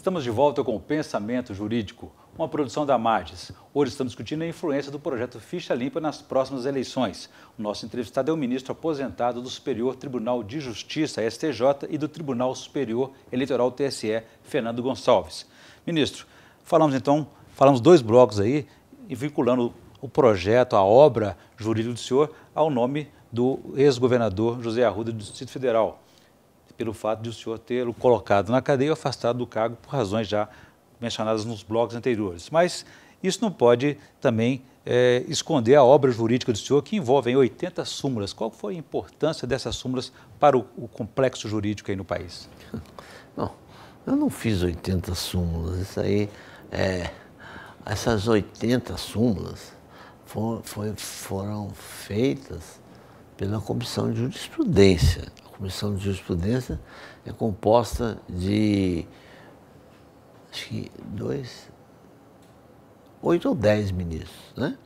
Estamos de volta com o Pensamento Jurídico, uma produção da Magis. Hoje estamos discutindo a influência do projeto Ficha Limpa nas próximas eleições. O nosso entrevistado é o ministro aposentado do Superior Tribunal de Justiça, STJ, e do Tribunal Superior Eleitoral, TSE, Fernando Gonçalves. Ministro, falamos dois blocos aí, vinculando o projeto, a obra jurídica do senhor, ao nome do ex-governador José Arruda do Distrito Federal, pelo fato de o senhor tê-lo colocado na cadeia e afastado do cargo por razões já mencionadas nos blocos anteriores. Mas isso não pode também esconder a obra jurídica do senhor, que envolve 80 súmulas. Qual foi a importância dessas súmulas para o complexo jurídico aí no país? Não, eu não fiz 80 súmulas. Isso aí, essas 80 súmulas foram feitas pela Comissão de Jurisprudência. A Comissão de Jurisprudência é composta de, acho que 8 ou 10 ministros, né?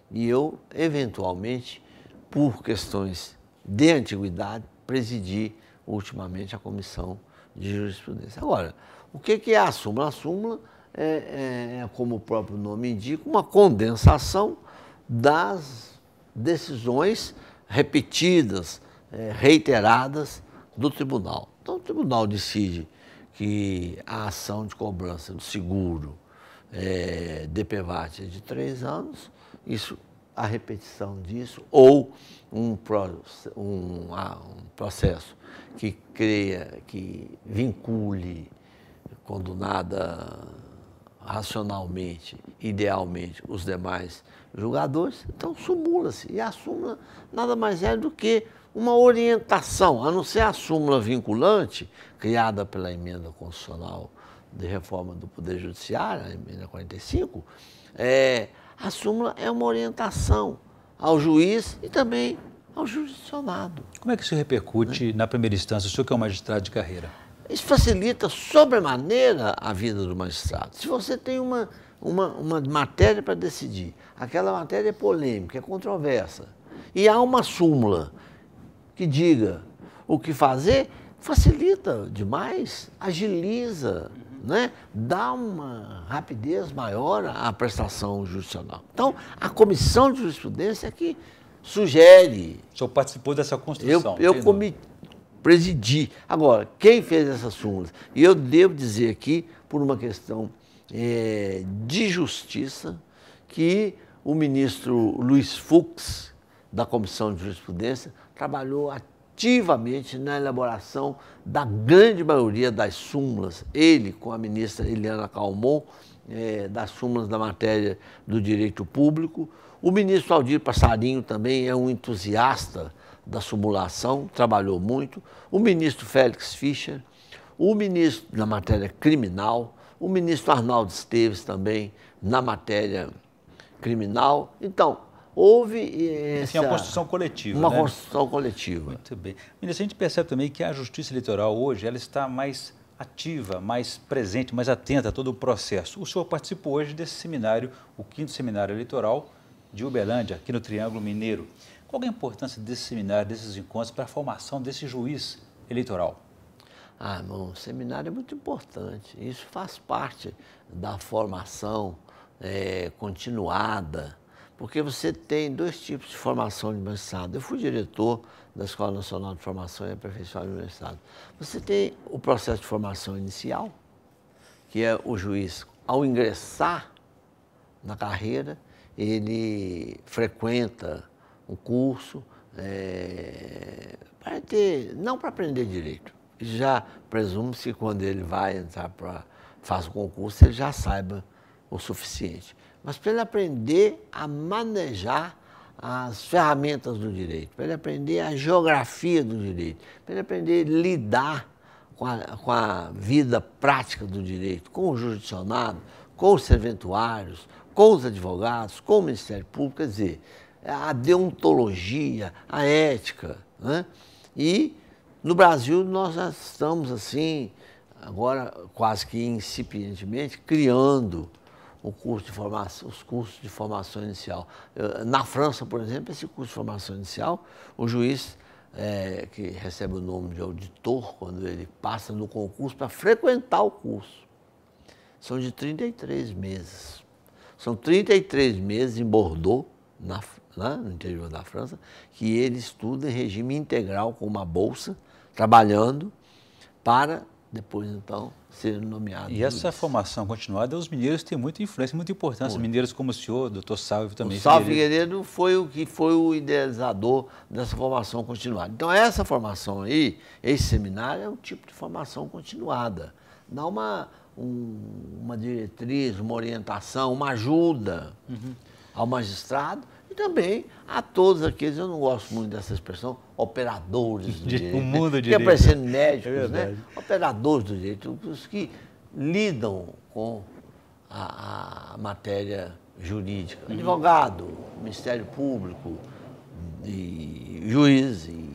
E eu, eventualmente, por questões de antiguidade, presidi ultimamente a Comissão de Jurisprudência. Agora, o que é a súmula? A súmula como o próprio nome indica, uma condensação das decisões repetidas, reiteradas do tribunal. Então, o tribunal decide que a ação de cobrança do seguro DPVAT é de 3 anos, a repetição disso, ou um processo que vincule, quando nada racionalmente, idealmente, os demais julgadores, então sumula-se. E a súmula nada mais é do que uma orientação, a não ser a súmula vinculante, criada pela emenda constitucional de reforma do Poder Judiciário, a emenda 45, a súmula é uma orientação ao juiz e também ao jurisdicionado. Como é que isso repercute na primeira instância, o senhor que é um magistrado de carreira? Isso facilita sobremaneira a vida do magistrado. Se você tem uma matéria para decidir, aquela matéria é polêmica, é controversa, e há uma súmula que diga o que fazer, facilita demais, agiliza, né? Dá uma rapidez maior à prestação jurisdicional. Então, a Comissão de Jurisprudência é que sugere. O senhor participou dessa construção? Eu presidi. Agora, quem fez essas súmulas? E eu devo dizer aqui, por uma questão de justiça, que o ministro Luiz Fux, da Comissão de Jurisprudência, trabalhou ativamente na elaboração da grande maioria das súmulas. Ele, com a ministra Eliana Calmon, das súmulas da matéria do direito público. O ministro Aldir Passarinho também é um entusiasta da simulação, trabalhou muito, o ministro Félix Fischer, o ministro na matéria criminal, o ministro Arnaldo Esteves também na matéria criminal. Então, houve uma construção coletiva. Uma construção coletiva. Muito bem. Ministro, a gente percebe também que a Justiça Eleitoral hoje ela está mais ativa, mais presente, mais atenta a todo o processo. O senhor participou hoje desse seminário, o 5º Seminário Eleitoral de Uberlândia, aqui no Triângulo Mineiro. Qual é a importância desse seminário, desses encontros, para a formação desse juiz eleitoral? O seminário é muito importante. Isso faz parte da formação continuada, porque você tem 2 tipos de formação de magistrado. Eu fui diretor da Escola Nacional de Formação e Aperfeiçoamento do Magistrado. Você tem o processo de formação inicial, que é o juiz, ao ingressar na carreira, ele frequenta um curso não para aprender direito. Já presume-se que quando ele vai entrar faz o concurso, ele já saiba o suficiente. Mas para ele aprender a manejar as ferramentas do direito, para ele aprender a geografia do direito, para ele aprender a lidar com a vida prática do direito, com o jurisdicionado, com os serventuários, com os advogados, com o Ministério Público, quer dizer, a deontologia, a ética, né? E no Brasil nós já estamos assim, agora quase que incipientemente, criando os cursos de formação inicial. Na França, por exemplo, esse curso de formação inicial, o juiz que recebe o nome de auditor, quando ele passa no concurso para frequentar o curso. formação de 33 meses. São 33 meses em Bordeaux, lá no interior da França, que ele estuda em regime integral com uma bolsa, trabalhando para depois, então, ser nomeado. E essa formação continuada, os mineiros têm muita influência, muita importância. Mineiros como o senhor, doutor Salve também. O Salve Figueiredo foi o que foi o idealizador dessa formação continuada. Então, essa formação aí, esse seminário, é um tipo de formação continuada. Dá uma diretriz, uma orientação, uma ajuda ao magistrado e também a todos aqueles, eu não gosto muito dessa expressão, operadores do direito. O mundo do direito. direito. Parecendo médicos, né? Operadores do direito, os que lidam com a matéria jurídica. Advogado, Ministério Público, e juiz e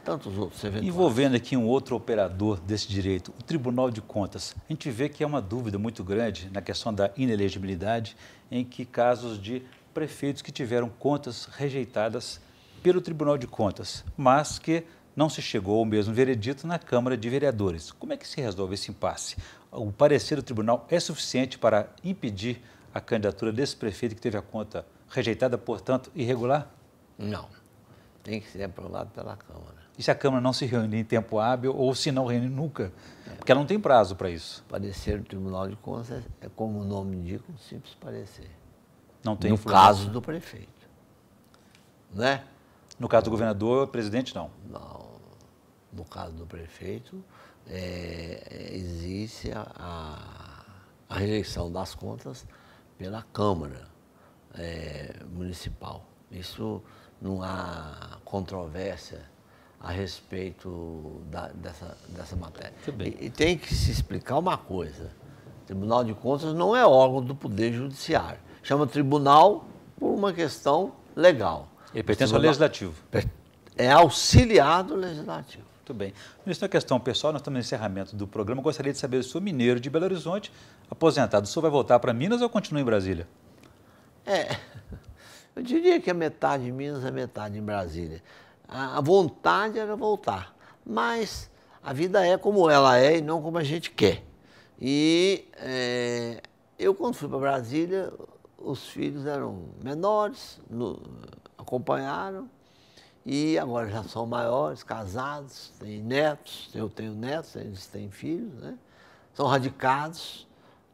tantos outros eventuais. Envolvendo aqui um outro operador desse direito, o Tribunal de Contas. A gente vê que é uma dúvida muito grande na questão da inelegibilidade, em que casos de prefeitos que tiveram contas rejeitadas pelo Tribunal de Contas, mas que não se chegou ao mesmo veredito na Câmara de Vereadores. Como é que se resolve esse impasse? O parecer do tribunal é suficiente para impedir a candidatura desse prefeito que teve a conta rejeitada, portanto, irregular? Não. Tem que ser aprovado pela Câmara. E se a Câmara não se reunir em tempo hábil ou se não reunir nunca? Porque ela não tem prazo para isso. Parecer do Tribunal de Contas é, como o nome indica, um simples parecer. Não tem no caso do prefeito. Né? No caso do governador, presidente, não? Não. No caso do prefeito, existe a rejeição das contas pela Câmara Municipal. Isso não há controvérsia a respeito dessa matéria. E tem que se explicar uma coisa. O Tribunal de Contas não é órgão do Poder Judiciário. Chama tribunal por uma questão legal. Ele pertence ao Legislativo. É auxiliar do Legislativo. Muito bem. Ministro, na questão pessoal, nós estamos no encerramento do programa. Eu gostaria de saber, o senhor mineiro de Belo Horizonte, aposentado, o senhor vai voltar para Minas ou continua em Brasília? Eu diria que a metade em Minas, a metade em Brasília. A vontade era voltar, mas a vida é como ela é e não como a gente quer. E eu, quando fui para Brasília, os filhos eram menores, acompanharam, e agora já são maiores, casados, têm netos, eu tenho netos, eles têm filhos, né? São radicados,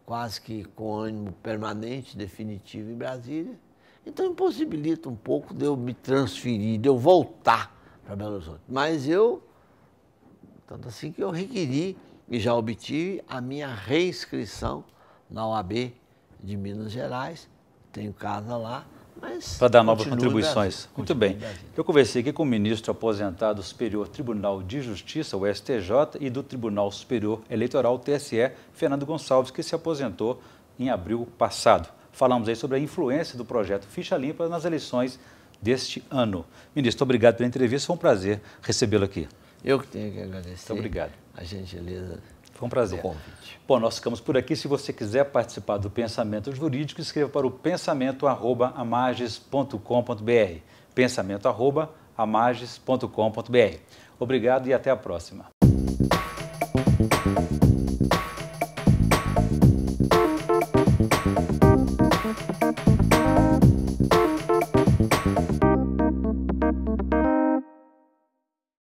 quase que com ânimo permanente, definitivo em Brasília. Então impossibilita um pouco de eu me transferir, de eu voltar para Belo Horizonte. Mas tanto assim que eu requeri e já obtive a minha reinscrição na OAB de Minas Gerais. Tenho casa lá, mas... Para dar novas contribuições. Muito bem. Eu conversei aqui com o ministro aposentado do Superior Tribunal de Justiça, o STJ, e do Tribunal Superior Eleitoral, o TSE, Fernando Gonçalves, que se aposentou em abril passado. Falamos aí sobre a influência do projeto Ficha Limpa nas eleições deste ano. Ministro, obrigado pela entrevista, foi um prazer recebê-lo aqui. Eu que tenho que agradecer. Muito obrigado. A gentileza. Foi um prazer. Do convite. Bom, nós ficamos por aqui. Se você quiser participar do Pensamento Jurídico, escreva para o pensamento@amages.com.br. pensamento@amages.com.br. Obrigado e até a próxima.